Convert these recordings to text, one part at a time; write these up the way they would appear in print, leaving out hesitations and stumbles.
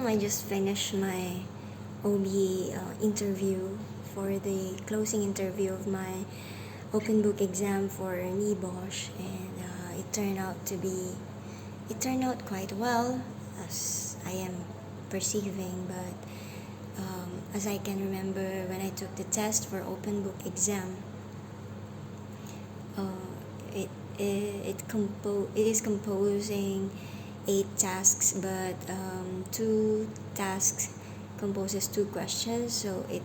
I just finished my OB interview for the closing interview of my open book exam for NEBOSH, and it turned out quite well, as I am perceiving. But as I can remember, when I took the test for open book exam, it it is composing 8 tasks, but 2 tasks composes 2 questions, so it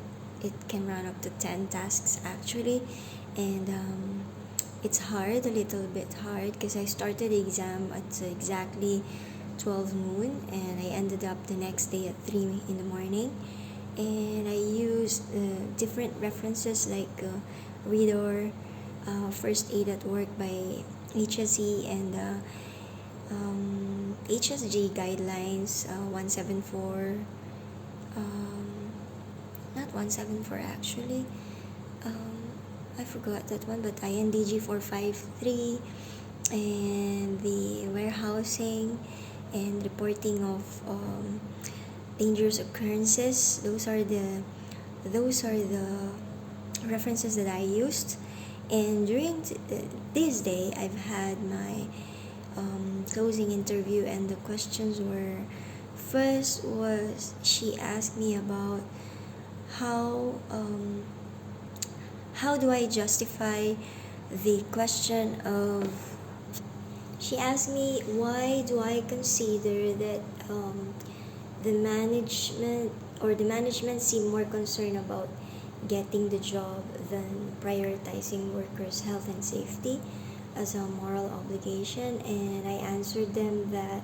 can run up to 10 tasks actually. And it's hard, a little bit hard, because I started the exam at exactly 12 noon, and I ended up the next day at 3 in the morning. And I used different references like Reader, First Aid at Work by HSE, and HSG guidelines 174, not 174 actually, I forgot that one, but INDG 453, and the warehousing and reporting of dangerous occurrences. Those are the references that I used. And during this day, I've had my closing interview, and the questions were, first was, she asked me about how do I justify the question of, she asked me, why do I consider that the management seem more concerned about getting the job than prioritizing workers' health and safety as a moral obligation. And I answered them that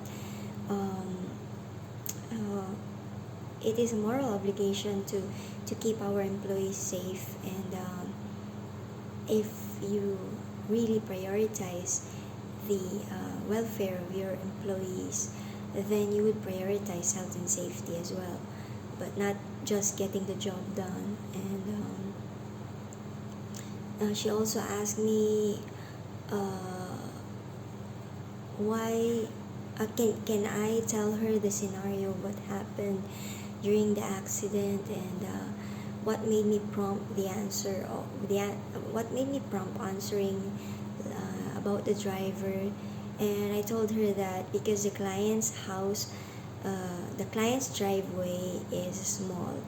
it is a moral obligation to keep our employees safe, and if you really prioritize the welfare of your employees, then you would prioritize health and safety as well, but not just getting the job done. And she also asked me why can I tell her the scenario, what happened during the accident, and what made me prompt the answer, or what made me prompt answering about the driver. And I told her that because the client's driveway is small,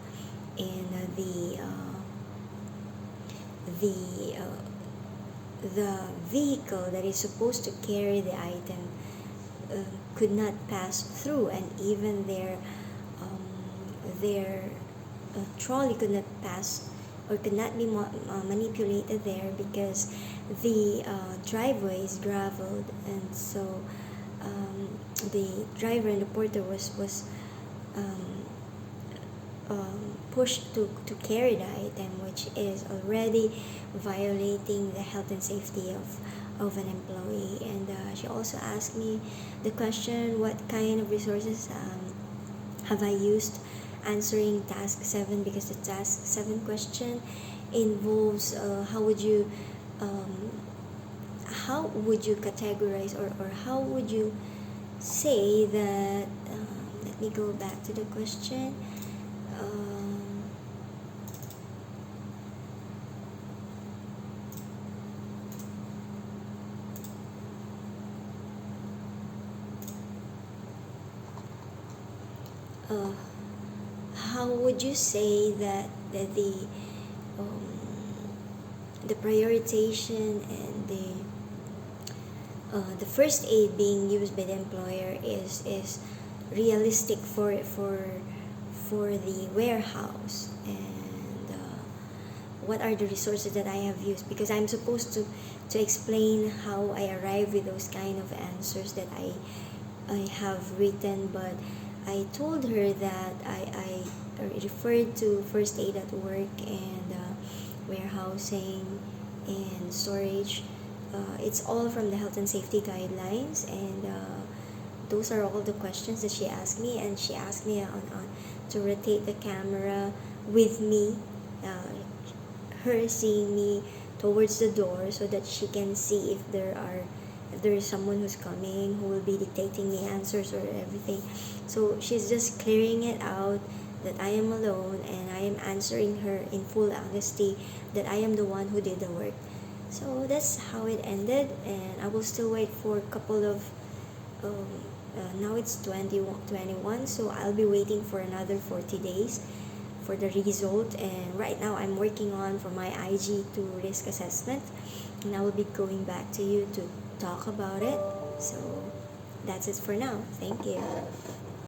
and the vehicle that is supposed to carry the item could not pass through, and even their trolley could not pass or could not be manipulated there, because the driveway is graveled. And so the driver and the porter was pushed to carry the item, which is already violating the health and safety of an employee. And she also asked me the question, what kind of resources have I used answering task 7, because the task 7 question involves how would you categorize, or how would you say that, let me go back to the question. How would you say that the prioritization and the first aid being used by the employer is realistic for the warehouse, and what are the resources that I have used, because I'm supposed to explain how I arrive with those kind of answers that I have written. But I told her that I referred to first aid at work, and warehousing and storage. It's all from the health and safety guidelines, and those are all the questions that she asked me. And she asked me to rotate the camera with me, her seeing me towards the door, so that she can see if there is someone who's coming who will be dictating the answers or everything. So she's just clearing it out that I am alone, and I am answering her in full honesty that I am the one who did the work. So that's how it ended, and I will still wait for a couple of now it's 2021, so I'll be waiting for another 40 days for the result. And right now I'm working on for my IG2 risk assessment, and I will be going back to you to talk about it. So that's it for now. Thank you.